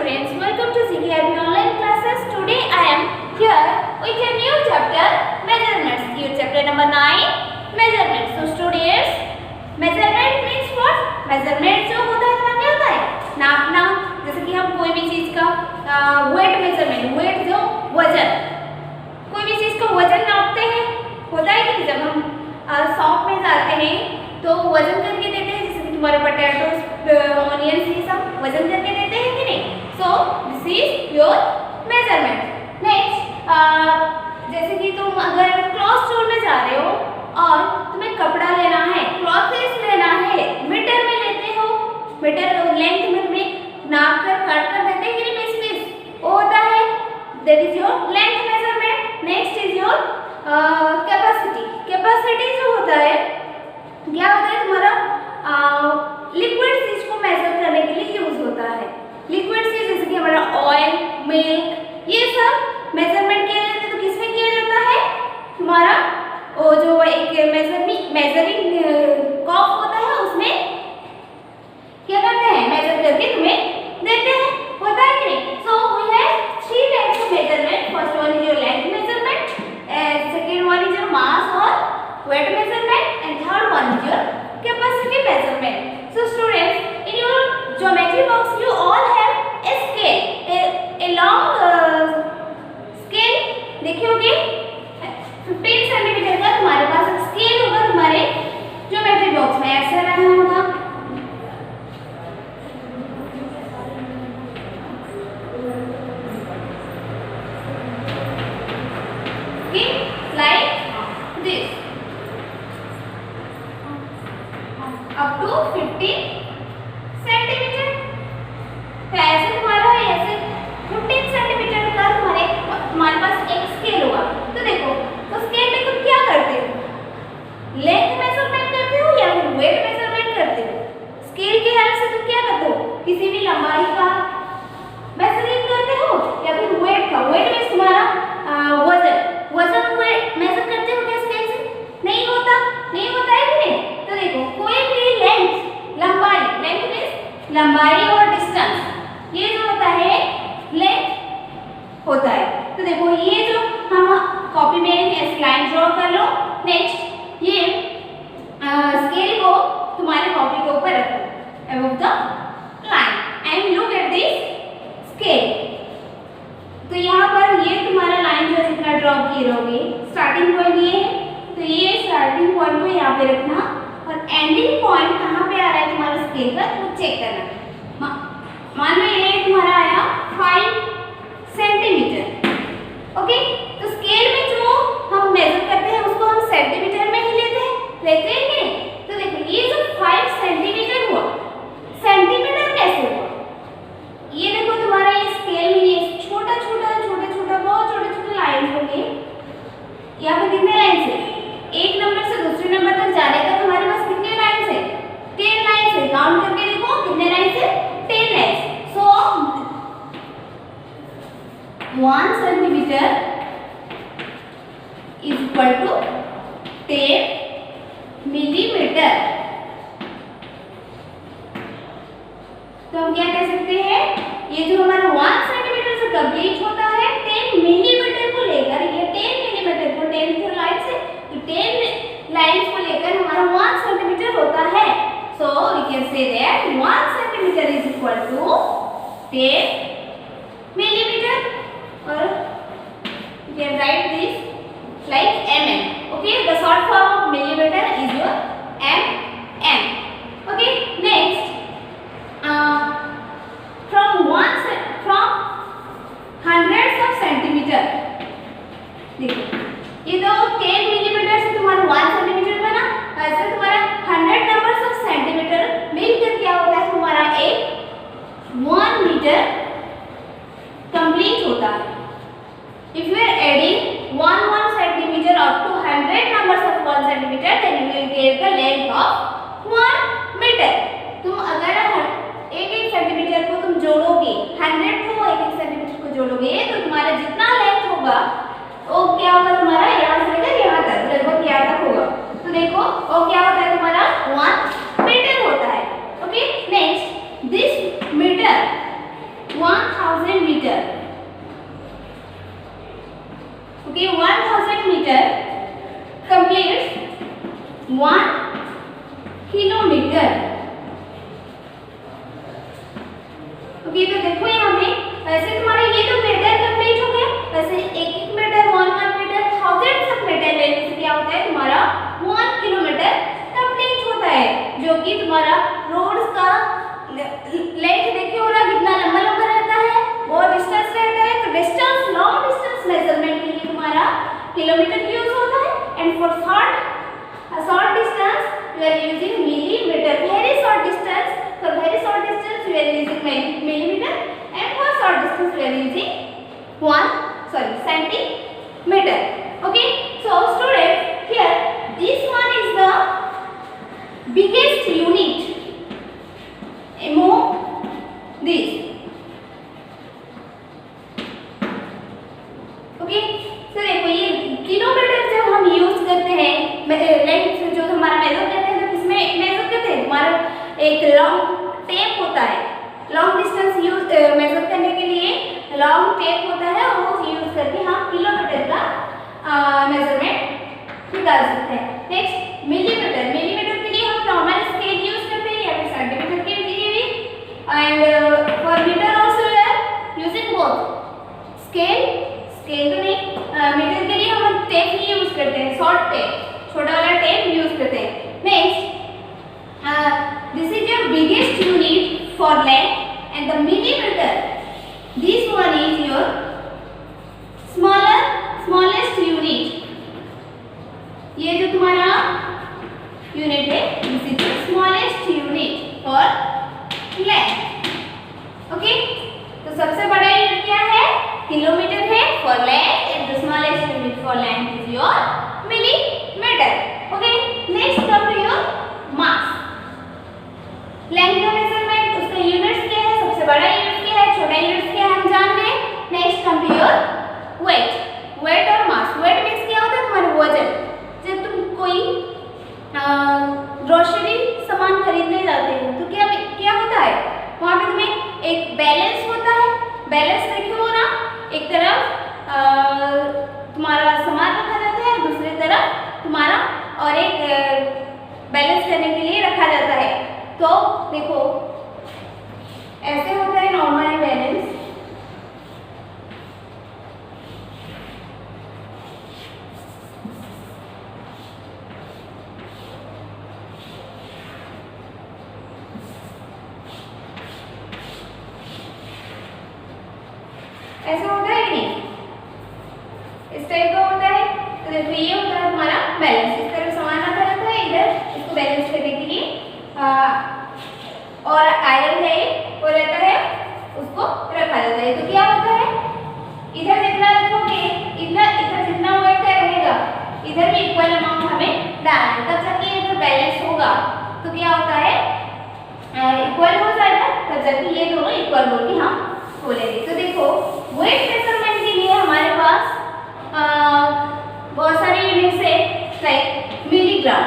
students, welcome to CKIB online classes. Today I am here with a new chapter, measurements. Here chapter number 9, measurements. So students, measurement means what? Measurement जो होता है क्या होता है? नापना, जैसे कि हम कोई भी चीज का weight measurement, weight जो वजन, कोई भी चीज का वजन नापते हैं, होता है कि जब हम शॉप में जाते हैं तो वजन करके देते हैं, जैसे कि तुम्हारे पोटैटोस, ऑनियंस ये सब वजन करके देते हैं कि नहीं? So this is your measurement. Next, जैसे कि तुम अगर क्लॉथ स्टोर में जा रहे हो और तुम्हें कपड़ा लेना है, क्लॉथेस लेना है, मीटर में लेते हो, मीटर लेंथ में तुम्हें नाप कर काट कर देते हैं कि नहीं? पीस वो होता है, that is your length measurement. Next is your capacity. Capacity जो होता है क्या होता है? तुम्हारा लिक्विड चीज को मेजर करने के लिए यूज होता है. लिक्विड चीज जैसे कि हमारा ऑयल, मिल्क, ये सब मेजरमेंट किया जाता है. तो किसमें किया जाता है? तुम्हारा वो जो एक मेजरिंग कप होता है उसमें क्या करते हैं? मेजर करके तुम्हें देते हैं, होता है कि नहीं? So we have three types of measurement. First one is your length measurement, second one is your mass और weight measurement, and third one is your capacity measurement. So students, in your geometry box you all have a scale, a long scale देखे होंगे. 15 centimetre का तुम्हारे पास एक scale होगा तुम्हारे geometry box में, ऐसा रहा होगा. Okay, like this. up to 15 centimetre. तो ऐसे तुम्हारा ऐसे 15 सेंटीमीटर का तुम्हारे पास एक स्केल होगा. तो देखो, तो स्केल में तुम क्या करते हो? लेंथ मेजरमेंट करते हो या फिर वेट मेजरमेंट करते हो? स्केल की हेल्प से तुम क्या करते हो? किसी भी लंबाई का मेजरिंग करते हो या फिर वेट का? वेट में तुम्हारा वजन वेट मेजर करते हो क्या स्केल से? नहीं होता है कि नहीं? तो देखो, कोई भी लेंथ मींस लंबाई और डिस्टेंस, ये जो होता है लेंथ होता है. तो देखो, ये जो हम कॉपी में ऐसी लाइन ड्रॉ कर लो. नेक्स्ट, ये स्केल को तुम्हारे कॉपी के ऊपर रखो above the line and look at this scale. तो यहाँ पर ये तुम्हारा लाइन जो जितना ड्रॉ किए रहोगे, स्टार्टिंग पॉइंट ये है, तो ये स्टार्टिंग पॉइंट को यहाँ पे रखना और एंडिंग पॉइंट कहाँ पे आ रहा है तुम्हारा स्केल पर वो चेक करना. मान लो ये तुम्हारा आया 5 सेंटीमीटर. ओके, तो स्केल में जो हम मेजर करते हैं उसको हम सेंटीमीटर में ही लेते हैं कि नहीं? तो देखो, ये जो 5 सेंटीमीटर हुआ, सेंटीमीटर कैसे हुआ? ये देखो, तुम्हारा ये स्केल में ये छोटा बहुत छोटे लाइन होंगे. यहाँ पे कितने लाइन है? एक नंबर से दूसरे नंबर तक जाने तक हमारे पास कितने लाइन्स है? 10 लाइन्स है. काउंट करके देखो कितने लाइन्स है? 10 lines. So 1 centimetre is equal to 10 millimetre. तो हम क्या कह सकते हैं? ये जो हमारा 1 सेंटीमीटर से कंप्लीट होता है 10 मिलीमीटर को लेकर, ये 10 मिलीमीटर को 10 लाइन से 10 लाइन्स को लेकर हमारा 1 सेंटीमीटर होता है. So we can say that 1 centimetre is equal to 10 millimetre, और you can write this like mm. Okay, the short form of millimeter is your mm. Okay, next, from hundreds of centimeter. देखो, ये तो 10 millimetre से तुम्हारा 1 centimetre बना, ऐसे तुम्हारा 100 numbers of centimetre मिलकर क्या होता है? तुम्हारा एक 1 मीटर कंप्लीट होता है. If you are adding 1 centimeter up to 100 numbers of 1 centimeter, then you will get the length of 1 meter. तुम अगर एक सेंटीमीटर को तुम जोड़ोगे, 100 को एक सेंटीमीटर को जोड़ोगे, तो तुम्हारा जितना लेंथ होगा वो क्या होगा? तुम्हारा यहाँ से लेकर यहाँ तक, लगभग यहाँ तक होगा. तो देखो, वो क्या होता है? तुम्हारा 1 मीटर होता है. Okay, next, this metre 1000 okay, तो देखो यहाँ पे वैसे तुम्हारा ये तो मीटर कंप्लीट हो गया। वैसे एक एक metre, 1 metre, thousands of metre लेने से क्या होता है, तुम्हारा 1 किलोमीटर कंप्लीट होता है, जो कि तुम्हारा रोड्स का लेंथ देखिए हो रहा कितना लंबा लंबा रहता है, बहुत डिस्टेंस रहता है। तो डिस्टेंस, लॉन्ग डिस्टेंस मेजरमेंट के लिए तुम्हारा किलोमीटर यूज होता है। And for short distance you are using millimeter. Very short distance, for very short distance you are using millimeter, and for short distance you are using centimeter. Okay, so students, here this one is the biggest unit among these. Okay, तो देखो ये kilometre जब हम use करते हैं, length जो हमारा major करते हैं, तो किसमें मेजर करते हैं, हमारा एक लॉन्ग टेप होता है। लॉन्ग डिस्टेंस यूज मेजर करने के लिए लॉन्ग टेप होता है, और वो यूज करके हम किलोमीटर का मेजरमेंट निकाल सकते हैं। Next millimetre. मिलीमीटर के लिए हम नॉर्मल स्केल यूज करते हैं या फिर सेंटीमीटर के लिए भी। And for metre also we are using both scale तो नहीं, मीटर के लिए हम टेप ही यूज करते हैं, शॉर्ट टेप, छोटा वाला टेप यूज करते हैं। Next, this is your biggest unit for length, and the millimetre, this one is your smallest unit. ये जो तुम्हारा यूनिट है, this is your smallest unit for length. Okay, तो सबसे बड़ा यूनिट क्या है, किलोमीटर है for length, and the smallest unit for length is your millimeter. Okay, next come to your mass. Length का measurement, उसका units क्या है, सबसे बड़ा unit क्या है, छोटा units क्या है, हम जान गए। Next come to your weight. Weight और mass. Weight means क्या होता है, तुम्हारा वजन। जब तुम कोई ग्रोसरी सामान खरीदने जाते हो, तो क्या होता है, वहाँ पे तुम्हें एक बैलेंस होता है। बैलेंस देखिए हो ना, एक तरफ तुम्हारा सामान रखा जाता है, दूसरी तरफ तुम्हारा और एक बैलेंस करने के लिए रखा जाता है। तो देखो ऐसे होता है नॉर्मली बैलेंस, ऐसा होता है कि नहीं, इस टाइप का होता है। तो देखो ये होता है हमारा बैलेंस, इस तरफ सामान रखा जाता है, इधर इसको बैलेंस करने के लिए और आयरन है वो रहता है, उसको रखा जाता है। तो क्या होता है, इधर जितना रखोगे, इधर जितना वेट का रहेगा, इधर भी इक्वल अमाउंट हमें डालना है, तब जाके इधर बैलेंस होगा। तो क्या होता है, इक्वल हो जाएगा, तब जाके ये दोनों इक्वल बोल के हम बोलेंगे। तो देखो वेट मेजरमेंट के लिए हमारे पास बहुत सारे यूनिट्स है, like milligram,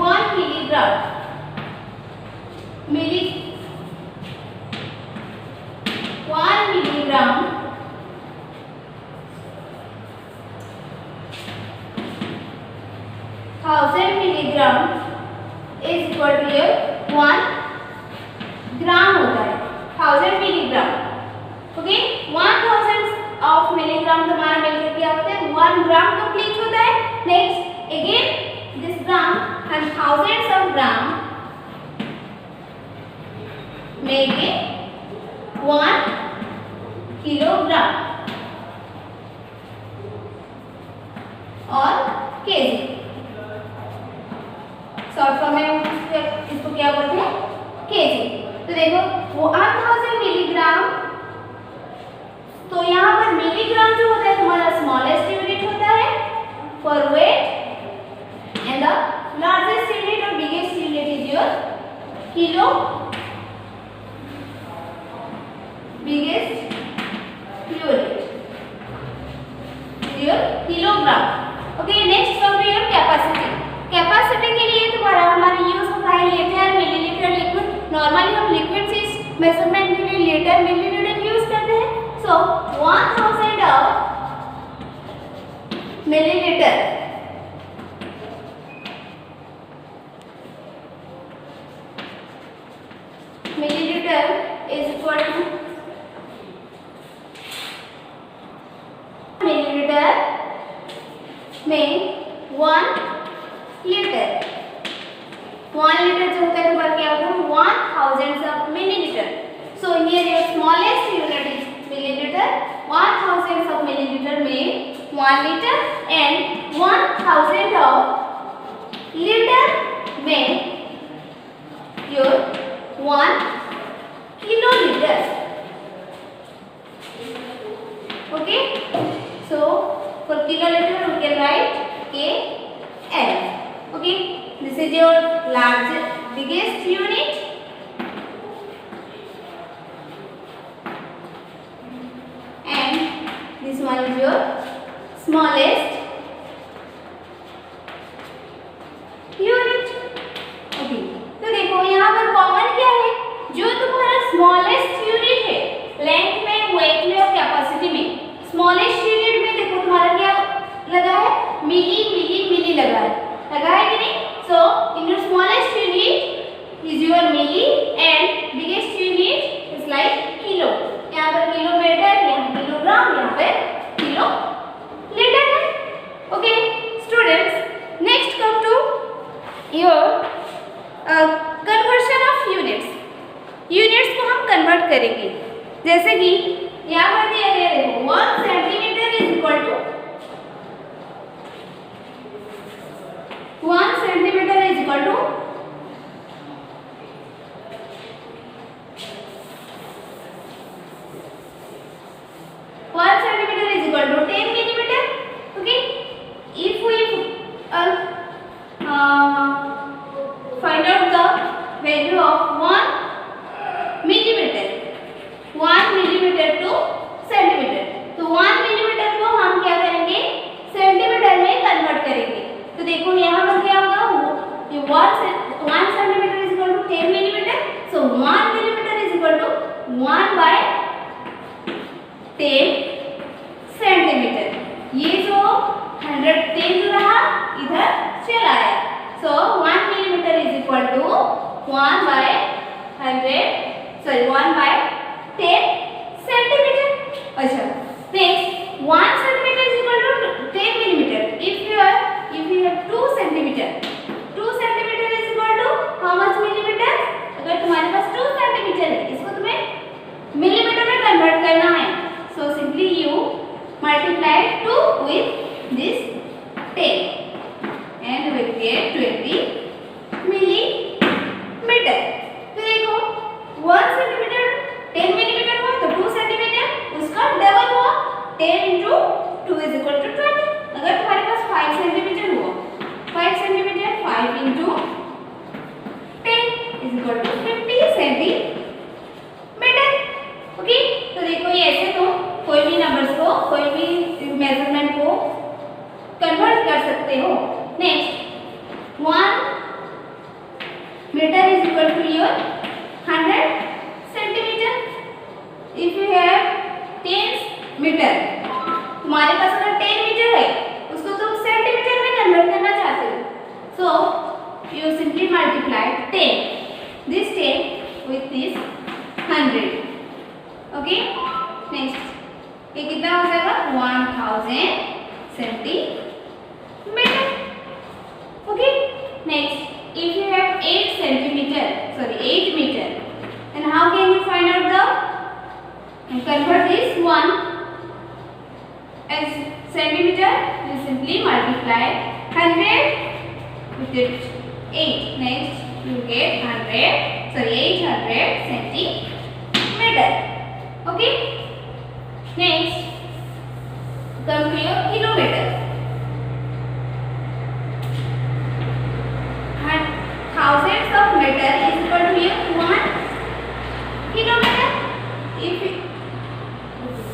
1 milligram, 1 milligram, 1000 milligram is equal to your 1 gram होता है, 1000 मिलीग्राम। ओके, 1000 ऑफ मिलीग्राम तुम्हारा मिलकर क्या होता है, 1 ग्राम कंप्लीट होता है। Next again this gram and thousands of gram make it 1 kilogram और केजी। शॉर्ट फॉर्म में इसको क्या बोलते हैं, केजी। तो देखो वो 1000 मिलीग्राम, तो यहाँ पर मिलीग्राम जो होता है तुम्हारा स्मॉलेस्ट यूनिट होता है for weight, and the largest unit और biggest unit is your kilo, biggest unit your kilogram. Okay, next come to your capacity. Capacity के लिए तुम्हारा हमारा यूज होता है लीटर, मिलीलीटर, लिक्विड। नॉर्मली हम लिक्विड से मेजरमेंट के लिए लीटर, मिलीलीटर यूज करते हैं। So 1000 of millilitre milliliter is equal to milliliter में 1 लीटर, 1 लीटर जो होता है तो क्या होगा 1000 of milliliter. So here your smallest unit is milliliter. 1000 of milliliter में 1 liter and 1000 of liter में your 1 kiloliter. Okay, so for kiloliter we can write KL. Okay, this is your largest, biggest unit. And this one is your smallest unit. Okay, तो देखो यहाँ पर common क्या है, जो तुम्हारा स्मॉलेस्ट यूनिट है लेंथ में, वेट में और कैपेसिटी में, स्मॉलेस्ट यूनिट में देखो तुम्हारा क्या लगा है, मिली मिली मिली लगा है कि नहीं. So in your smallest unit is your milli and biggest unit is like kilo. यहाँ पर किलोमीटर, यहाँ किलोग्राम, यहाँ पे किलो लीटर है. Okay students, next come to your conversion of units. Units को हम कन्वर्ट करेंगे, जैसे कि यहाँ पर दिया गया देखो 1 centimetre is equal to 1 centimetre is equal to 1 centimeter is equal to 10 millimeter. Okay, if we find out the value of 1 millimeter, 1 millimeter to centimeter, तो 1 millimeter को हम क्या करेंगे, सेंटीमीटर में कन्वर्ट करेंगे. तो देखो यहाँ पर क्या होगा, 1 centimeter is equal to 10 millimeter. So 1 millimeter is equal to 1 by 10 centimetre. ये जो 110 जो रहा इधर चला आया. So 1 millimetre is equal to 1 by 10 centimetre. अच्छा, next 1 centimetre is equal to 10 millimetre. If you have 2 centimetre, 2 centimetre is equal to how much millimetre. अगर तुम्हारे पास 2 सेंटीमीटर है, इसको तुम्हें मिलीमीटर में कन्वर्ट करना है. So simply you multiply 2 with this 10 and will get 20 millimeter. तो देखो 1 सेंटीमीटर 10 मिलीमीटर हुआ तो 2 सेंटीमीटर उसका डबल हुआ. 10 into 2 is equal to 20. अगर तुम्हारे पास 5 सेंटीमीटर हुआ, 5 centimetre 5 into 10 is equal to 50 centimetre. Okay, तो देखो ये ऐसे तुम कोई भी नंबर्स को, कोई भी मेजरमेंट को कन्वर्ट कर सकते हो. Next 1 metre is equal to your 100 centimetre. If you have 10 metre, तुम्हारे पास अगर 10 मीटर है उसको तुम सेंटीमीटर में कन्वर्ट करना चाहते हो. So you simply multiply 10 with this 100. Okay, next ये कितना हो जाएगा 1000 centimetre. Okay, next if you have 8 centimetre, sorry 8 metre, then how can you find out the and convert this one as centimeter? You simply multiply 100 with it 8. Next you get 800 centimeter. Okay, next come to your kilometer. Thousands of meter is equal to your 1 kilometer. If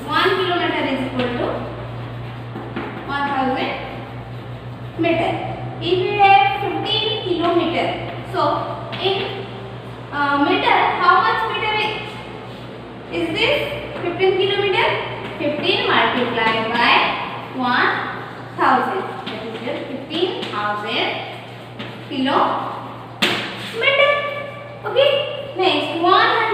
1 kilometer is equal to 1000 meter. If you have 15 kilometer, so in meter, how much meter is this? 15 kilometer. 15 multiplied by 1000. That is just 15,000 kilometer. Okay. Next 100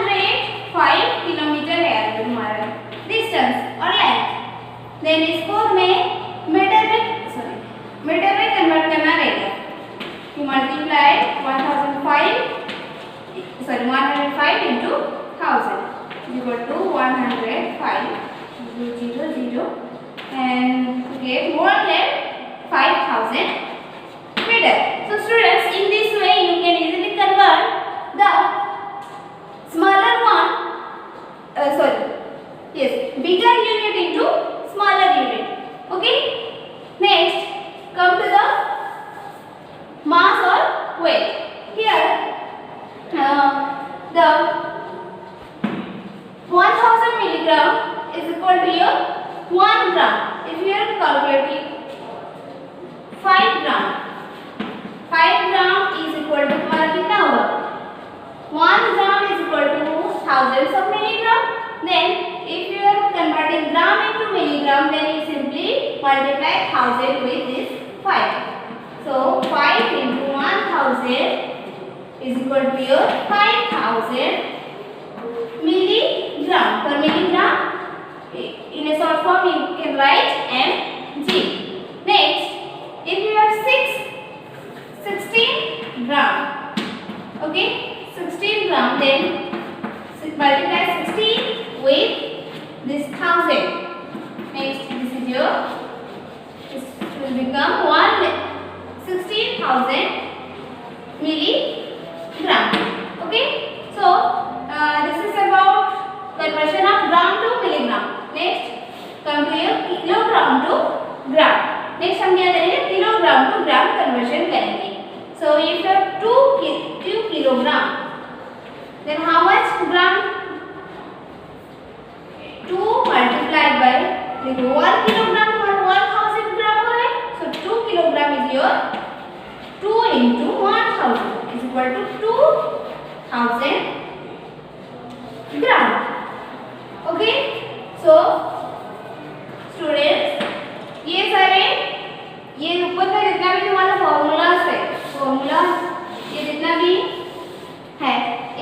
equal to 105 0 0 and get more than 5000 meter. So students, in this way you can easily convert the smaller one bigger unit into smaller unit. Okay, next come to the mass or weight. Here the 1000 milligram is equal to your 1 gram. If you are calculating 5 gram is equal to हमारा कितना होगा 1 gram is equal to thousands of milligram. Then if you are converting gram into milligram, then you simply multiply 1000 with this 5. So 5 into 1000 is equal to your 5000 milligram. Per milligram, in a short form you can write mg. Next, if you have 16 gram, okay, 16 gram, then multiply 16 with this 1000. Next, this will become 16,000 milligram. Okay, so this is about conversion of gram to milligram. Next, come to your kilogram to gram. Next हम क्या करेंगे, kilogram to gram conversion करेंगे. So if you have 2 kilogram, then how much gram? 2 multiplied by 1 kilogram or 1000 gram हो रहा है. So 2 kilogram is your 2 into 1000 is equal to 2000 gram. Okay, so students, ये ऊपर का जितना भी तुम्हारा फॉर्मूलाज है, ये जितना भी है,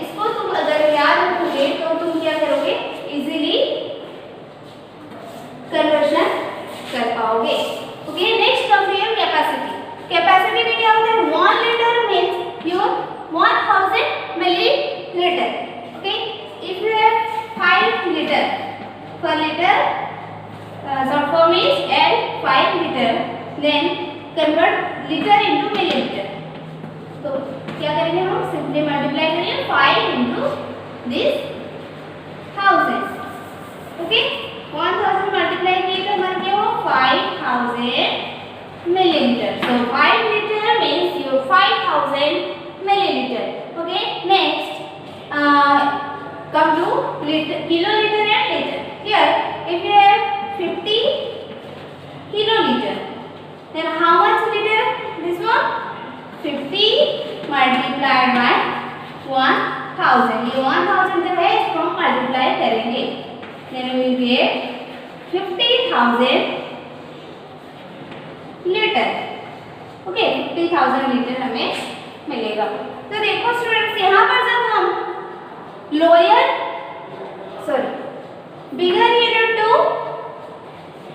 इसको तुम अगर याद रखोगे तो तुम क्या करोगे, इजीली कन्वर्शन कर पाओगे. Okay, next come to your capacity. Capacity में क्या होता है, 1 litre means your 1000 millilitre. Okay, if you have 5 litre per liter, short form is L 5 liter, then convert liter into milliliter. तो क्या करेंगे हम, सिंपली मल्टीप्लाई करेंगे 5 into this 1000. ओके, 1000 मल्टीप्लाई किए तो हमारा क्या हो, 5000 milliliter. So 5 liter means your 5000 milliliter. Okay, next come to kiloliter and liter. Here, if you have 50 kiloliter, then how much liter? This one 50 multiplied by 1000. ये 1000 जो है इसको हम मल्टीप्लाई करेंगे, then we will get 50,000 litre. Okay, 50,000 litre हमें मिलेगा. तो देखो स्टूडेंट्स, यहाँ पर जब हम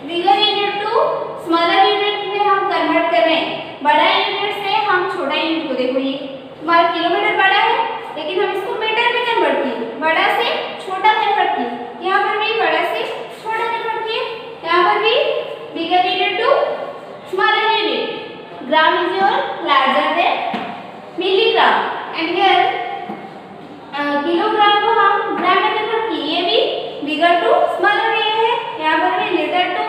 bigger unit to smaller unit में हम कन्वर्ट कर रहे हैं. बड़ा यूनिट से हम छोटा यूनिट को, देखो ये हमारा किलोमीटर बड़ा है, लेकिन हम इसको मीटर में कन्वर्ट किए, बड़ा से छोटा कन्वर्ट किए. यहाँ पर भी बड़ा से छोटा कन्वर्ट किए, यहाँ पर भी bigger unit to smaller unit. Gram is your larger than milligram, and here kilogram को हम ग्राम में कन्वर्ट किए. ये भी बिगर टू स्मॉलर ये है, यहाँ पर भी लीटर टू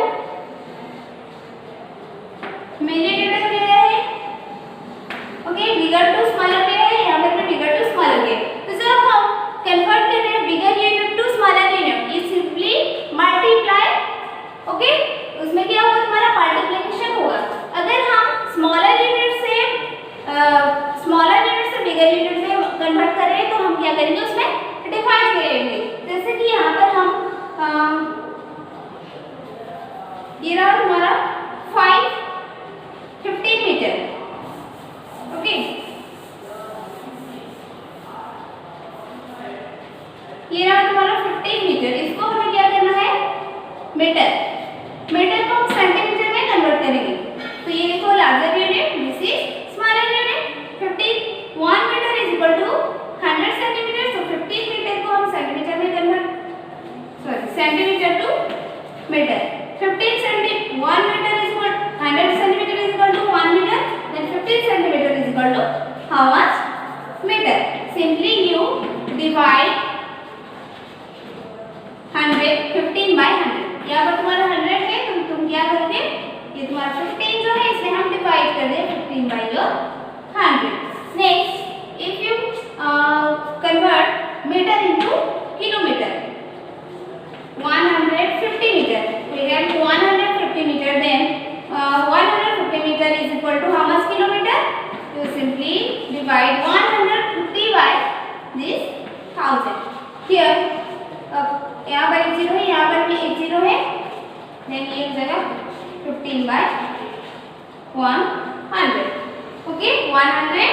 मिलीलीटर ले रहे हैं. ओके, बिगर टू स्मॉलर ले रहे हैं, यहाँ पर भी बिगर टू स्मॉलर ले. तो जब हम कन्वर्ट कर रहे हैं bigger unit to smaller unit, ये सिंपली मल्टीप्लाई. ओके, उसमें क्या होगा, तुम्हारा मल्टीप्लिकेशन होगा. अगर हम स्मॉलर यूनिट से बिगर यूनिट में कन्वर्ट कर रहे हैं तो हम क्या करेंगे, उसमें डिवाइड करेंगे. जैसे कि यहाँ पर हम ये रहा हमारा 550 मीटर. ओके, ये रहा तुम्हारा 15 मीटर. इसको हमें क्या करना है, मीटर को हम सेंटीमीटर में कन्वर्ट करेंगे. तो ये देखो larger unit, this is smaller unit. 1 metre is equal to 100 centimetre. तो 15 मीटर को हम सेंटीमीटर में कन्वर्ट डिवाइड 100 15 बाय 100। यहाँ पर तुम्हारा 100 है तो तुम क्या करोगे, ये तुम्हारा 15 जो है इसे हम डिवाइड कर दें 15 by your 100। Next if you convert metre into kilometre, 150 meter, we get 150 meter, then 150 meter is equal to how much kilometer? You simply divide 150 by this 1000. Here यहाँ पर एक 0 है, यहाँ पर भी एक 0 है, then ये जगह 15 by 100. ओके 100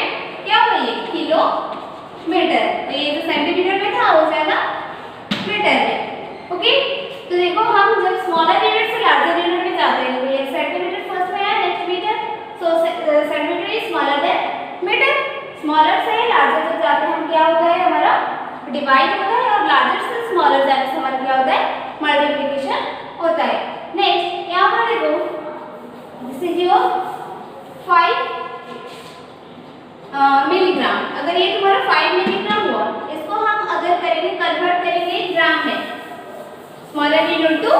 क्या हुआ ये किलोमीटर, तो ये जो सेंटीमीटर में था हो जाएगा मीटर में। ओके तो देखो हम जब स्मॉलर यूनिट से लार्जर यूनिट में जाते हैं, तो ये सेंटीमीटर फर्स्ट में है, next metre, so centimetre is smaller than metre. Smaller से लार्जर जब जाते हैं हम क्या होता है हमारा डिवाइड होता है, और लार्जर से स्मॉलर जाने से हमारा क्या होता है मल्टीप्लिकेशन होता है। नेक्स्ट यहाँ पर देखो दिस इज योर 5 मिलीग्राम, अगर ये तुम्हारा 5 मिलीग्राम हुआ, इसको हम अगर करेंगे कन्वर्ट करेंगे ग्राम में, smaller unit to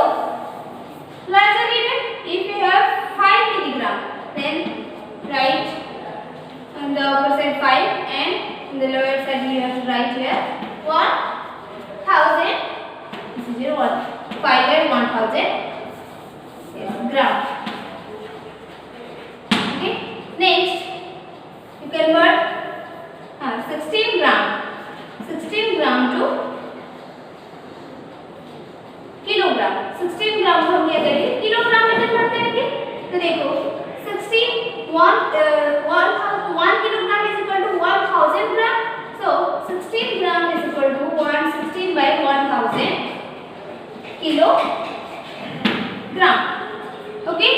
larger unit. If you have 5 milligram, then write on the upper side 5 and in the lower side you have to write here 1000. This is your 5 by 1000 gram. Okay. Next, you convert 16 gram to kilogram. 16 ग्राम को हम क्या करेंगे kilogram में convert करेंगे, तो देखो 1 kilogram is equal to 1000 gram, so 16 gram is equal to 116 by 1000 kilogram. Okay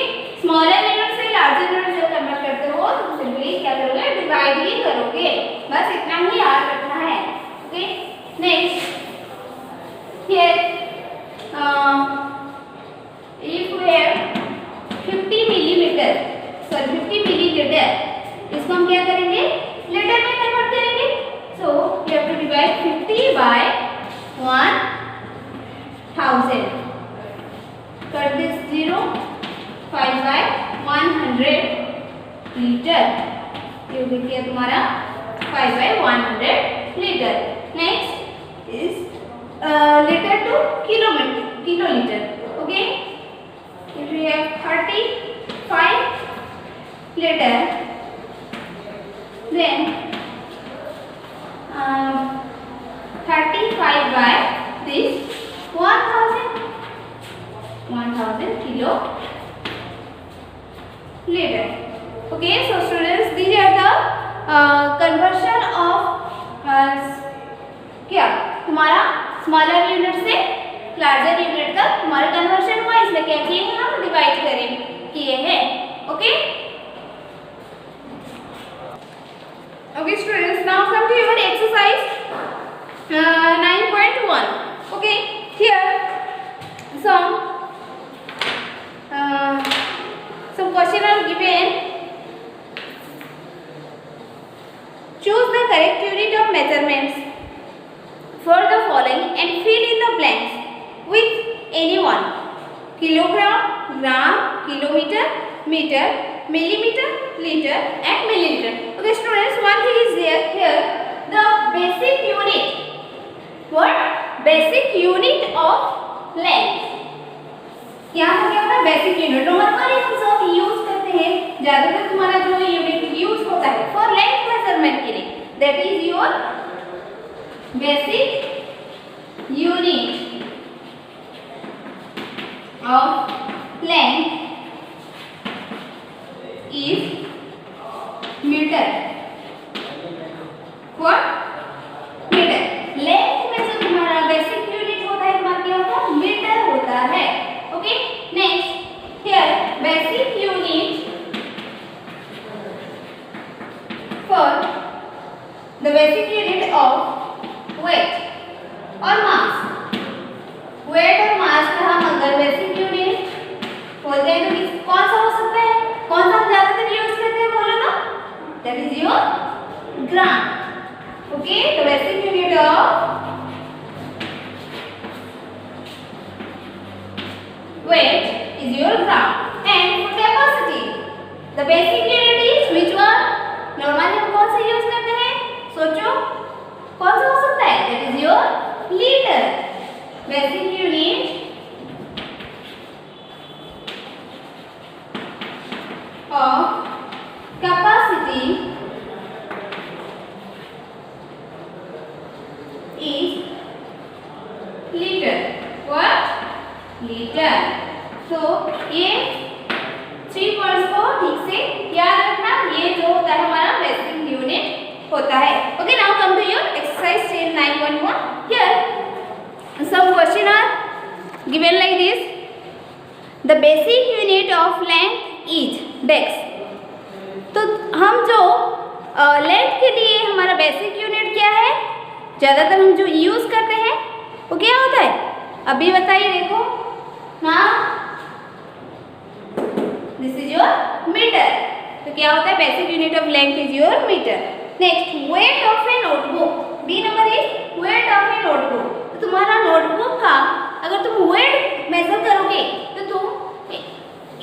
smaller unit से larger unit जब कन्वर्ट करते हो तो सिंपली क्या करोगे डिवाइड ही करोगे, बस इतना ही याद रखना है। Okay next here if we have 50 millimeter, sorry 50 milliliter, इसको हम क्या करेंगे लीटर में कन्वर्ट करेंगे, so we have to divide 50 by 1000, cut this 0, 5 by 100 litre, ये देखिए तुम्हारा 5 by 100 litre. Next is liter to kiloliter. Okay, if we have 35 liter, then 35 by this 1000 kiloliter. Okay, so students, these are the conversion of क्या तुम्हारा smaller unit से larger unit तक तुम्हारा conversion हुआ, इसमें क्या किए हैं हम डिवाइड किए हैं। Okay okay students, now come to your exercise 9.1. Okay here some question are given. Choose the correct unit of measurements for the following and fill in the blanks with any one: kilogram, gram, kilometer, meter, millimeter, liter and milliliter. Okay students, one thing is there here, the basic unit. What? Basic unit of length. यहाँ पर क्या होता है basic unit, normally हम सब use करते हैं, ज्यादातर तुम्हारा जो यूनिट यूज होता है फॉर लेंथ मेजरमेंट के लिए, that is your basic unit of length is meter. What? meter. length में जो तुम्हारा बेसिक यूनिट होता है तुम्हारा क्या होता है मीटर होता है। Okay next here basic unit for the basic unit of weight और मास। वेट और मास का हम अगर बेसिक यूनिट बोलते हैं the basic unit is which one? Normally हम कौन सा यूज करते हैं? सोचो कौन सा हो सकता है? That is your litre. Basic unit of capacity is litre. What? Litre. तो ये 3 पॉइंट्स को ठीक से याद रखना। ये जो होता है हमारा बेसिक यूनिट होता है। Okay, now come to your exercise 9.1. Here some question are given like this. The basic unit of length is dex. तो हम जो लेंथ के लिए हमारा बेसिक यूनिट क्या है, ज़्यादातर हम जो यूज़ करते हैं वो क्या होता है? अभी बताइए, देखो ना, दिस इज योर मीटर। तो क्या होता है? Basic unit of length is your metre. Next, weight of a notebook. B number is weight of a notebook. तो तुम्हारा नोटबुक का अगर तुम वेट मेजर करोगे तो तुम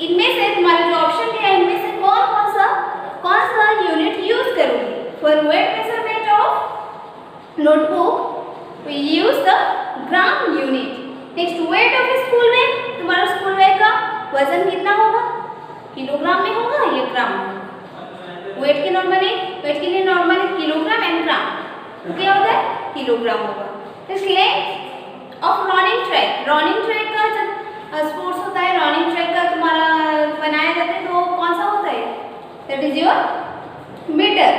इनमें से तुम्हारा जो ऑप्शन है इनमें से कौन सा यूनिट यूज करोगे? For weight measurement of notebook we use the gram unit. Next, weight of school bag. तुम्हारा स्कूल बैग का वजन कितना होगा? किलोग्राम में होगा या ग्राम में? वेट के लिए नॉर्मली किलोग्राम एंड ग्राम। तो क्या होता है? किलोग्राम होगा। Next, length of running track. Running track का जब स्पोर्ट्स होता है, रनिंग ट्रैक का तुम्हारा बनाया जाता है, तो कौन सा होता है? That is your metre.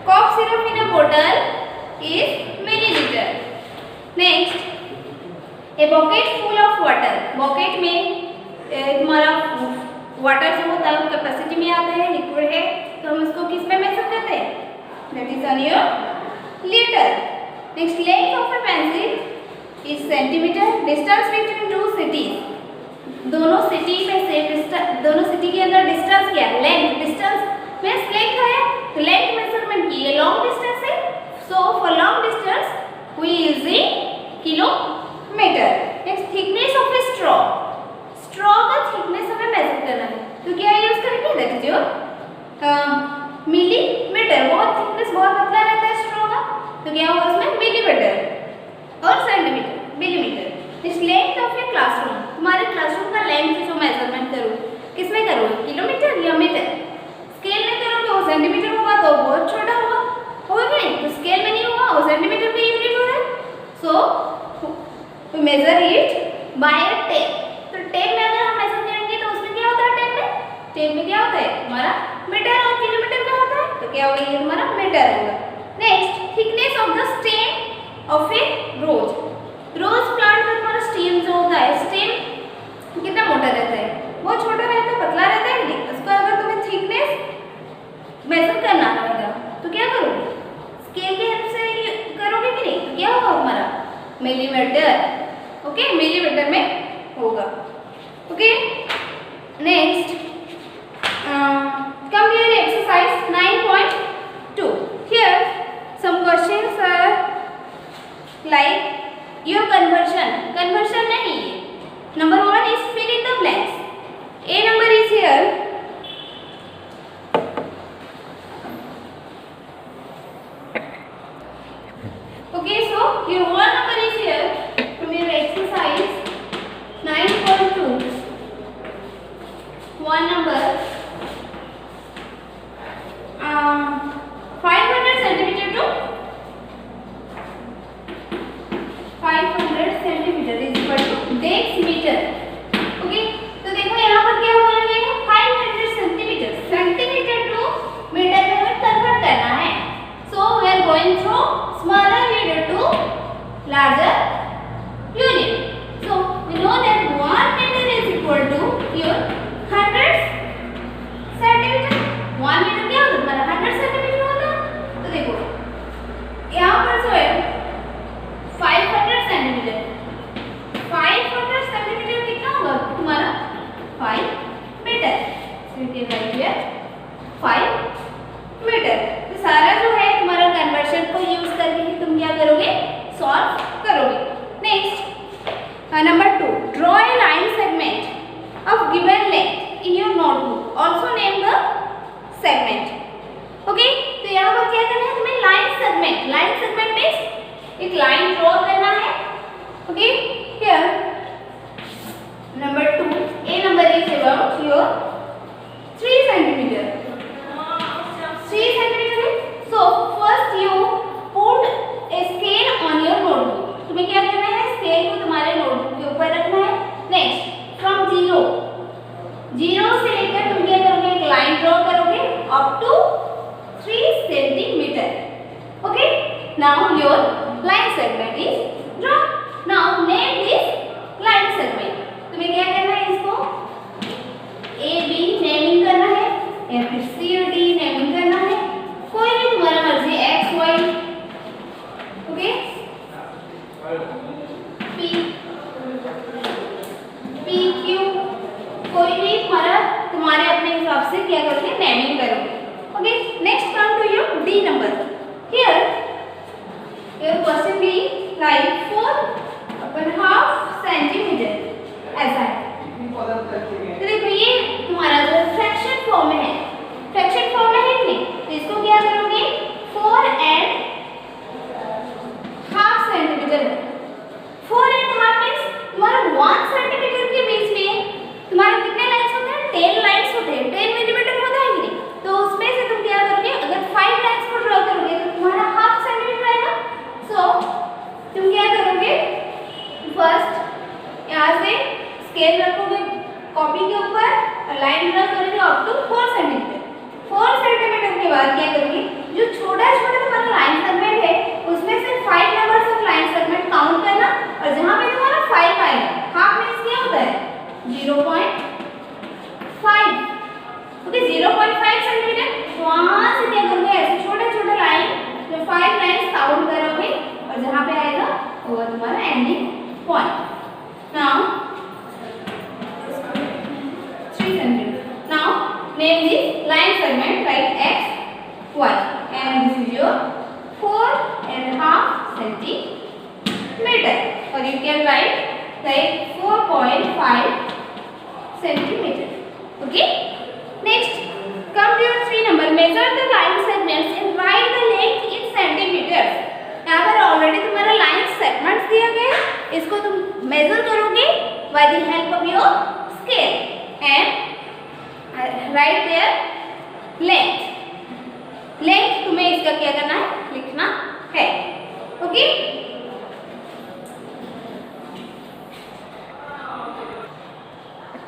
Cough syrup in a बोतल is millilitre. Next, a bucket full of water. Bucket में तुम्हारा वाटर जो होता है वो कैपेसिटी में आता है, लिक्विड है, तो हम इसको किस में मेजर करते हैं? That is on your litre. Next, length of A pencil is centimetre. Distance between two cities. दोनों सिटी के अंदर डिस्टेंस क्या है? लेंथ। डिस्टेंस मींस लेंथ है, तो लेंथ मेजरमेंट की ये लॉन्ग डिस्टेंस है, so for long distance we using kilometre. Next, thickness of a straw. Straw का थिकनेस हमें मेजर करना है, तो क्या यूज करेंगे? That is your millimetre. बहुत थिकनेस बहुत पतला रहता है स्ट्रॉ का, तो क्या होगा उसमें? मिलीमीटर और centimetre, millimetre. Next, length of a classroom. तुम्हारे क्लासरूम का लेंथ जो मेजरमेंट करो किसमें करोगे? किलोमीटर या मीटर? स्केल में करोगे वो सेंटीमीटर होगा, तो बहुत छोटा होगा कि नहीं? तो स्केल में नहीं होगा, वो सेंटीमीटर का यूनिट हो रहा है, so measure it by tape. तो टेप में अगर हम मेजर करेंगे तो उसमें क्या होता है? टेप में क्या होता है? हमारा मीटर और किलोमीटर का होता है, तो क्या होगा? ये हमारा मीटर होगा। Next, thickness of the stem of a rose. Rose plant का तुम्हारा स्टेम जो होता है, स्टेम कितना मोटा रहता है? बहुत छोटा रहता है, पतला रहता है नहीं? उसका अगर तुम्हें थिकनेस मेजर करना रहेगा तो क्या करोगे? स्केल के हेल्प से करोगे कि नहीं? तो क्या होगा हमारा? मिलीमीटर। ओके, मिलीमीटर में होगा। Okay, next, come here exercise 9.2. Here some questions are like your conversion नहीं है। Number 1 is fill in the blanks. A number is here. Okay, so your 1 number is here from your exercise 9.2. 1 number 500 centimeter to 500 centimeter is equal to decimeter. Okay, तो देखो यहाँ पर क्या बोला गया है? 500 centimeter, सेंटीमीटर टू मीटर में हमें कन्वर्ट करना है। So we are going through smaller unit to larger unit. So we know that 1 meter is equal to your 100 centimeter. 1 meter क्या होता है? हमारा 100 सेंटीमीटर होता है। तो देखो यहाँ पर जो है 500 सेंटीमीटर, 500 सेंटीमीटर कितना होगा तुम्हारा? 5 metre. So you can write here 5 metre. तो सारा जो है तुम्हारा कन्वर्शन को यूज करके ही तुम क्या करोगे? सॉल्व करोगे। Okay, here number 2, A number is about your 3 centimeter. 3 centimeter. So first you put a scale on your notebook. तुम्हें क्या करना है, स्केल को तुम्हारे नोटबुक के ऊपर रखना है. नेक्स्ट फ्रॉम 0 से लेकर तुम क्या करोगे, एक लाइन ड्रॉ करोगे up to 3 centimetre. Okay, now your line segment is draw. Now name this line segment. तुम्हें क्या करना है, इसको ए बी नेमिंग करना है या फिर सी और डी नेमिंग करना है, कोई भी तुम्हारा मर्जी, X Y. Okay, P P Q, कोई भी तुम्हारे अपने हिसाब से क्या करोगे, नेमिंग करोगे. Okay, next come to your D number. Here your question be like 4.5 centimetre ऐसा है. तो देखो ये तुम्हारा जो फ्रैक्शन फॉर्म में है, फ्रैक्शन फॉर्म में है कि नहीं, तो इसको क्या करोगे, 4.5 सेंटीमीटर. 4.5 मीन्स तुम्हारा 1 सेंटीमीटर के बीच में तुम्हारा कितने लाइन्स होते हैं, 10 लाइन्स होते हैं. 10 मिलीमीटर होता है कि नहीं, तो उसमें से तुम क्या करोगे, अगर 5 लाइन्स को ड्रॉ करोगे तो तुम्हारा हाफ सेंटीमीटर आएगा. सो तुम क्या करोगे, फर्स्ट यहाँ से स्केल रखोगे कॉपी के ऊपर और लाइन ड्रॉ करोगे अप टू 4 सेंटीमीटर. 4 सेंटीमीटर के बाद क्या करोगे, जो छोटा छोटा तुम्हारा लाइन सेगमेंट है उसमें से 5 numbers of line segment count करना, और जहां पे तुम्हारा 5 आएगा, हाफ मींस क्या होता है, 0.5. Okay, 0.5 centimetre. वहां से क्या करोगे, ऐसे छोटे छोटे लाइन जो 5 लाइन्स काउंट करोगे और जहां पे आएगा वो तुम्हारा ending point. Now 3 centimeter. Now name this line segment, write x, y, and this is your 4.5 centimeter, or you can write like 4.5 centimeter. Okay. Next, come to your 3 number. Measure the line segments and write the length in centimeters. यहाँ पर already तुम्हारा line segments दिया गया है, इसको तुम major करोगे by the help of your scale and write their length. length तुम्हें इसका क्या करना है, लिखना है. Okay,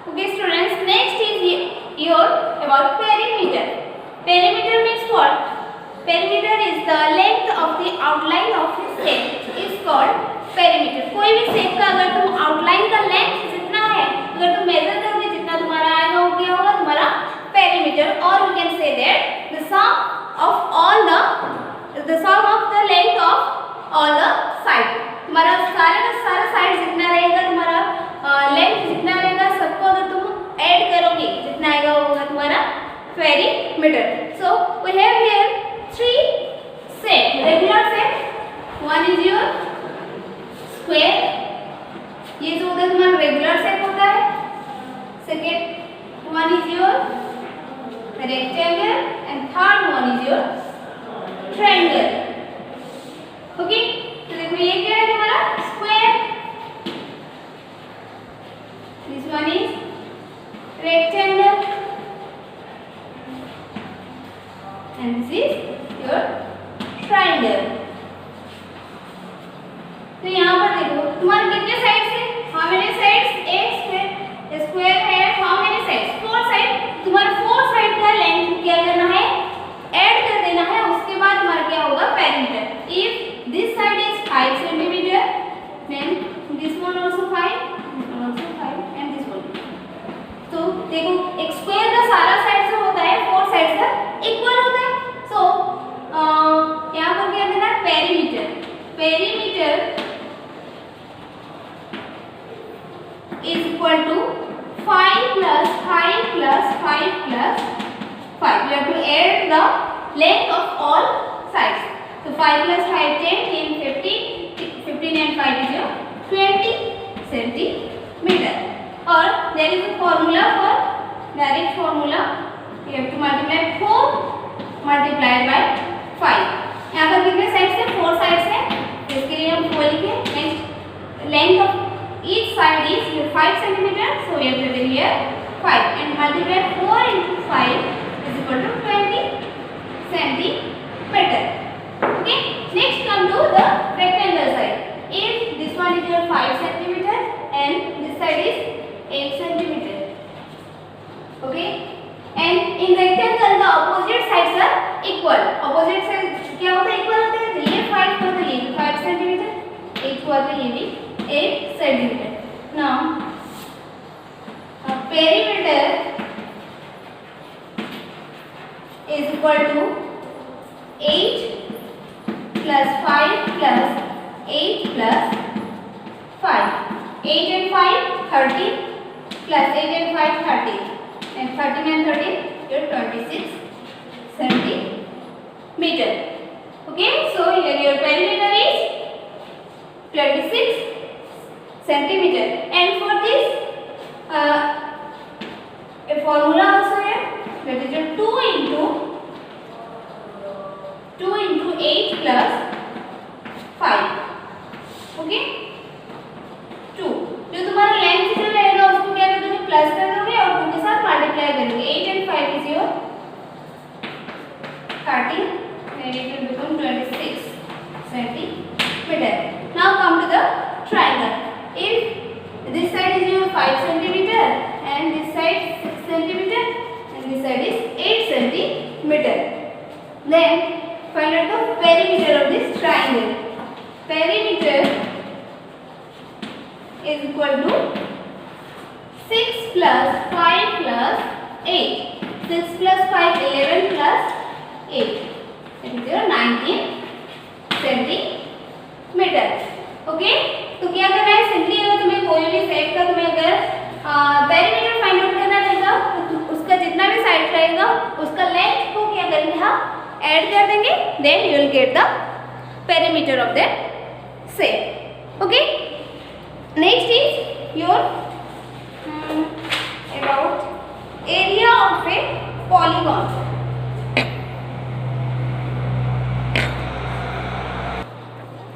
okay students, next is your about perimeter. Perimeter means what? Perimeter is the length of the outline of the shape is called perimeter. कोई भी shape का अगर तुम आउटलाइन का लेंथ जितना है, अगर तुम मेजर करोगे जितना तुम्हारा आएगा वो क्या होगा, तुम्हारा perimeter. Or you can say that the sum of the length of all the side. तुम्हारा सारे का सारा साइड जितना रहेगा, तुम्हारा लेंथ जितना रहेगा, सबको अगर तुम ऐड करोगे जितना आएगा वो होगा तुम्हारा perimeter. So we have here 3 shape, regular shape. One is your square, ये जो होता है तुम्हारा रेगुलर शेप होता है. Second one is your rectangle and third one is your triangle. Okay, तो देखो ये क्या है तुम्हारा square, this one is rectangle and this is your triangle. तो यहाँ पर देखो तुम्हारे कितने साइड्स है, हाउ मेनी साइड्स, एक स्क्वायर है, हाउ मेनी साइड्स, 4 साइड. तुम्हारा 4 साइड का लेंथ क्या करना है, ऐड कर देना है. उसके बाद तुम्हारा क्या होगा, perimeter. If this side is 5 centimetre, then this one also 5, this one also 5 and this one. तो देखो एक स्क्वायर का सारा साइड जो होता है 4 साइड्स का इक्वल होता है. सो यहाँ पर क्या देना है, perimeter. Perimeter is equal to 5 plus 5 plus 5 plus 5. You have to add the length of all sides. So 5 plus 5 10, 10 15, 15 and 5 is your 20 centimeter. Or there is a formula for direct formula. You have to multiply 4 multiplied by 5. यहाँ पर कितने sides हैं, 4 sides हैं, इसके लिए हम 4 लिखें. Next length of each side is 5 centimeter, so we have written here 5 and multiply 4 into 5 is equal to 20 centimeter. Okay, next come to the rectangle side. If this one is your 5 centimeter and this side is 8 centimeter. Okay, and in rectangle the opposite sides are equal. Opposite sides क्या होता है? Equal होते हैं. तो ये 5 होता है, ये 5 सेंटीमीटर, 8 हुआ तो ये भी 8 centimetre. Now perimeter is equal to 8 plus 5 plus 8 plus 5. 8 and 5 13 plus 8 and 5 13 and 13 and 13 your 26 centimeter. Okay, so here your perimeter is 26 centimeter and for this a formula also here, that is your 2 into 8 plus 5. Okay, 2 जो तुम्हारा length जो रहेगा उसको क्या कर दोगे? Plus कर दोगे और 2 के साथ मल्टीप्लाई करोगे. 8 and 5 is your 13 and it will become 26 centimeter. Now come to the triangle. If this side is your 5 centimeter and this side 6 centimeter and this side is 8 centimeter, then find out the perimeter of this triangle. Perimeter is equal to 6 plus 5 plus 8. 6 plus 5 11 plus 8. That is your 19 centimeter. Okay, तो क्या करना है? Simply अगर तुम्हें कोई भी set का तुम्हें अगर पेरीमीटर फाइंड आउट करना रहेगा तो उसका जितना भी साइड रहेगा उसका लेंथ को क्या करेंगे? हम ऐड कर देंगे. Then you will get the perimeter of that set. Okay, next is your about area of a polygon.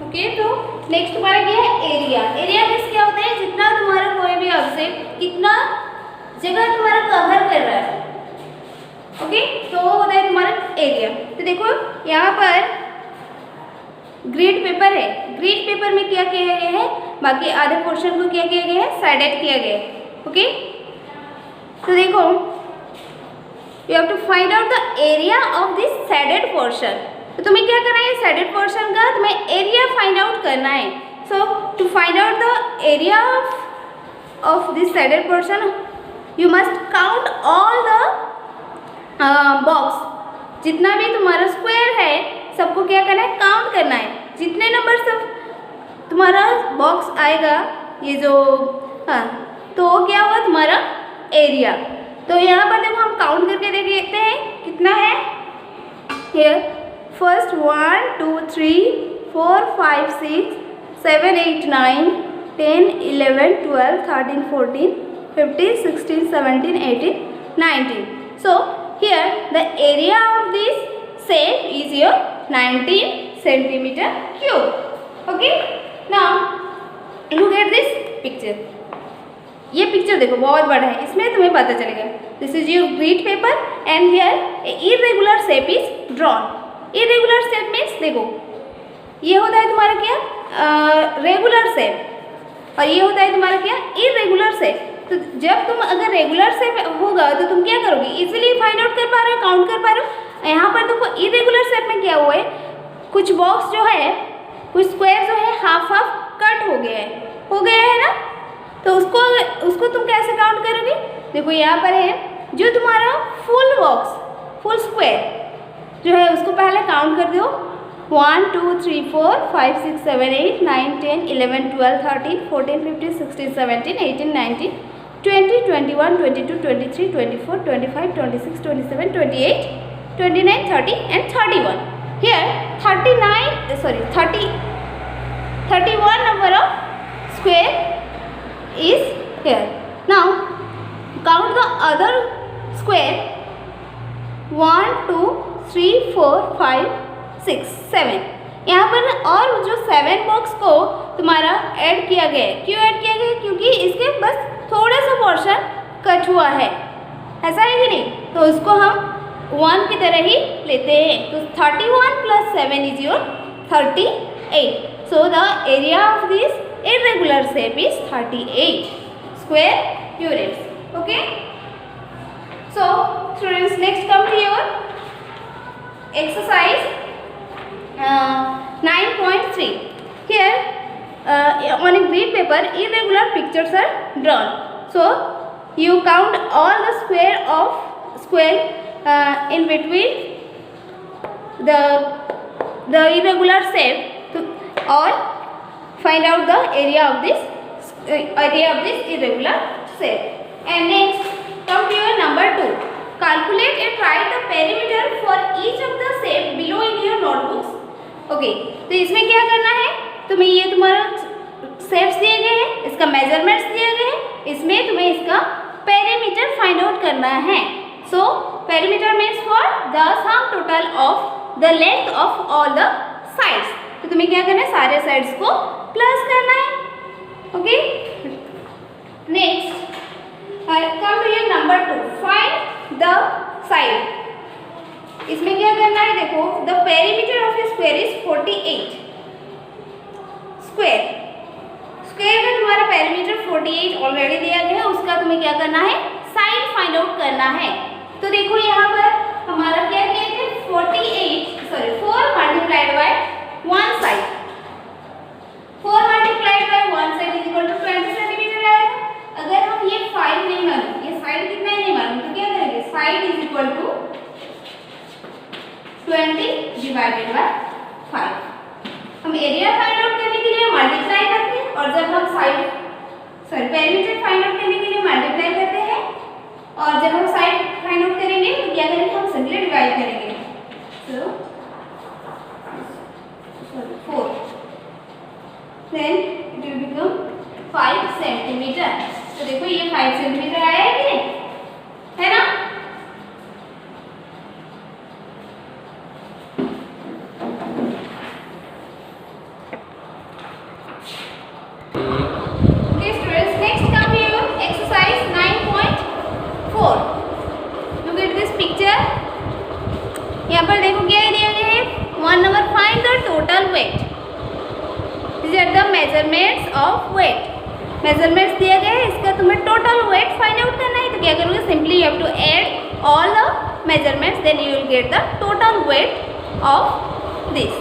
Okay, तो नेक्स्ट तुम्हारा क्या है? एरिया. एरिया मींस क्या होता है? जितना तुम्हारा कोई भी ऑब्जेक्ट कितना जगह तुम्हारा कवर कर रहा है. ओके, तो वो होता है तुम्हारा एरिया. तो देखो यहाँ पर ग्रीड पेपर है. ग्रीड पेपर में क्या किया गया है? बाकी आधे पोर्शन को क्या किया गया है? साइडेड किया गया है. ओके, तो देखो you have to find out the area of this sided portion. तो तुम्हें क्या करना है? साइडेड पोर्शन का तुम्हें एरिया फाइंड आउट करना है. So to find out the area of this sided portion you must count all the box. जितना भी तुम्हारा स्क्वायर है सबको क्या करना है? काउंट करना है. जितने नंबर सब तुम्हारा बॉक्स आएगा ये जो तो क्या हुआ तुम्हारा एरिया. तो यहाँ पर देखो हम काउंट करके देखते हैं कितना है. Here first 1 2 3 4 5 6 7 8 9 10 11 12 13 14 15 16 17 18 19. So here the area of this shape is your 19 centimeter cube. Okay, now look at this picture. ये पिक्चर देखो बहुत बड़ा है. इसमें तुम्हें पता चलेगा. This is your grid paper and here irregular shape is drawn. Irregular shape means देखो ये होता है तुम्हारा क्या? रेगुलर शेप और ये होता है तुम्हारा क्या? Irregular shape. तो जब तुम अगर रेगुलर शेप होगा तो तुम क्या करोगे? इजीली फाइंड आउट कर पा रहे हो, काउंट कर पा रहे हो. यहाँ पर देखो इरेगुलर शेप में क्या हुआ है? कुछ बॉक्स जो है, कुछ स्क्वायर जो है हाफ हाफ कट हो गया है ना. तो उसको तुम कैसे काउंट करोगे? देखो यहाँ पर है जो तुम्हारा फुल बॉक्स, फुल स्क्वायर जो है उसको पहले काउंट कर दो. 1 2 3 4 5 6 7 8 9 10 11 12 13 14 15 16 17 18 19 20 21 22 23 24 25 26 27 28 29 30 and 31. Here 31 number of square is here. Now count the other square. 1 2 3 4 5 6 7. यहाँ पर और जो 7 बॉक्स को तुम्हारा ऐड किया गया है, क्यों ऐड किया गया है? क्योंकि इसके बस थोड़ा सा पोर्शन कट हुआ है, ऐसा है कि नहीं? तो उसको हम 1 की तरह ही लेते हैं। तो 31 + 7 is your 38. So the area of this irregular shape is 38 square units. Okay. So students, next come to your exercise 9.3. Here on a green paper irregular pictures are drawn. So you count all the square in between the irregular shape or find out the area of this irregular shape. And next come to your number 2. Calculate and write the perimeter for each of the shape below in your notebooks. Okay, तो इसमें क्या करना है? तुम्हें ये तुम्हारा shapes दिए गए हैं, इसका मेजरमेंट्स दिए गए हैं, इसमें तुम्हें इसका पेरीमीटर फाइंड आउट करना है. So perimeter means for the sum total of the length of all the sides. तो तुम्हें क्या करना है? सारे साइड्स को प्लस करना है. Okay. Next come to your number 2. Find the side. इसमें क्या करना है? देखो, the perimeter of a square is 48 square. Square में तुम्हारा पेरीमीटर 48 ऑलरेडी दिया गया है, उसका तुम्हें क्या करना है? साइड फाइंड आउट करना है. तो देखो यहाँ पर हमारा क्या किया है? 4 multiplied by 1 side. 4 multiplied by 1 side is equal to 20 centimetre आएगा. अगर हम ये 5 नहीं मालूम, ये साइड कितना है नहीं मालूम, तो क्या करेंगे? Side is equal to 20 divided by 5. हम एरिया फाइंड आउट करने के लिए मल्टीप्लाई करते हैं, और जब हम पेरीमीटर फाइंड आउट करने के लिए मल्टीप्लाई करते हैं, और जब हम साइड फाइंड आउट करेंगे तो क्या करेंगे? हम सिंपली डिवाइड करेंगे. So 4, then it will become 5 centimetre. तो देखो ये 5 सेंटीमीटर आया है कि नहीं, है ना? Okay students, next come here exercise 9.4. Look at this picture. यहाँ पर देखो क्या दिया गया है? 1 number, find the total weight. These are the measurements of weight. Measurements दिया गया है, इसका तुम्हें टोटल वेट फाइंड आउट करना है. तो क्या करोगे? Simply you have to add all the measurements, then you will get the total weight of this.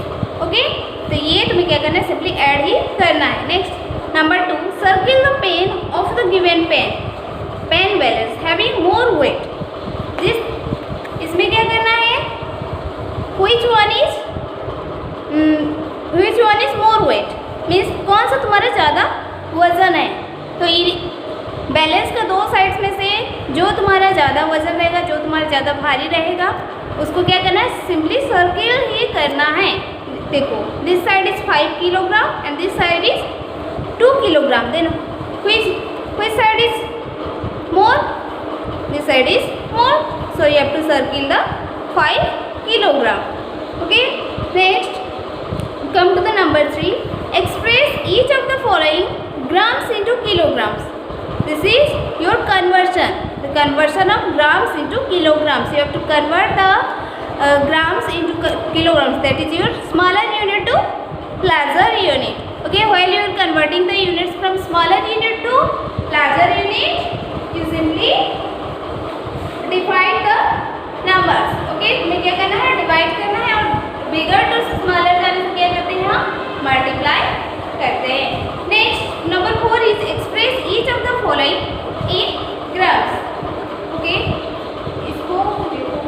Okay, तो ये तुम्हें क्या करना है? सिंपली ऐड ही करना है. Next number 2, circle the pen of the given pen balance having more weight. इसमें क्या करना है? which one is more weight means कौन सा तुम्हारा ज़्यादा वजन है. तो बैलेंस का 2 साइड्स में से जो तुम्हारा ज़्यादा वजन रहेगा, जो तुम्हारा ज़्यादा भारी रहेगा, उसको क्या करना है? सिंपली सर्किल ही करना है. देखो, this side is 5 kilogram and this side is 2 kilogram. Then which side is more? This side is more. So you have to circle the 5 kilogram. Okay. Next, come to the number 3. Express each of the following grams into kilograms. This is your conversion. The conversion of grams into kilograms. You have to convert the grams into kilograms. That is your smaller unit to larger unit. Okay. While you are converting the units from smaller unit to larger unit, you simply divide the numbers. Okay. तुम्हें क्या करना है? Divide करना है, और बिगर to smaller जाने से क्या करते हैं? हम मल्टीप्लाई करते हैं. Next number 4 is express each of the following in grams. Okay, इसको देखो.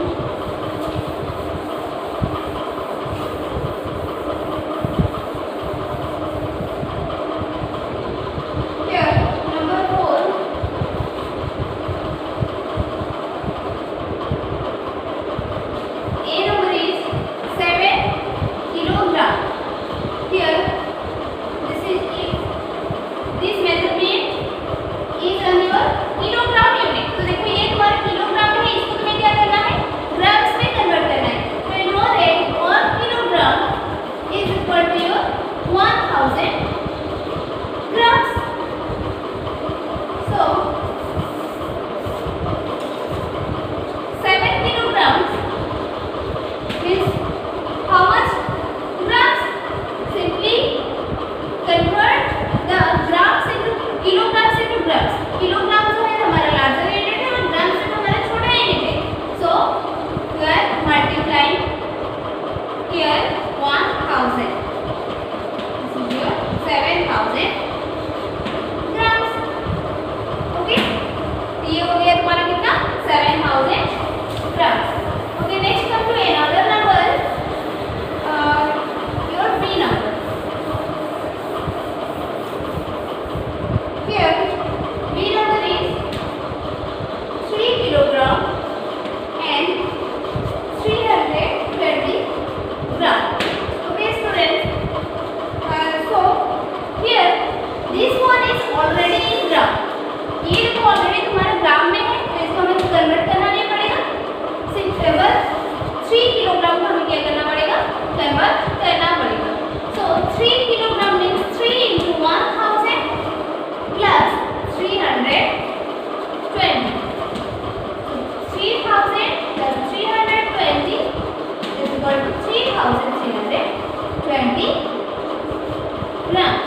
3,320 grams.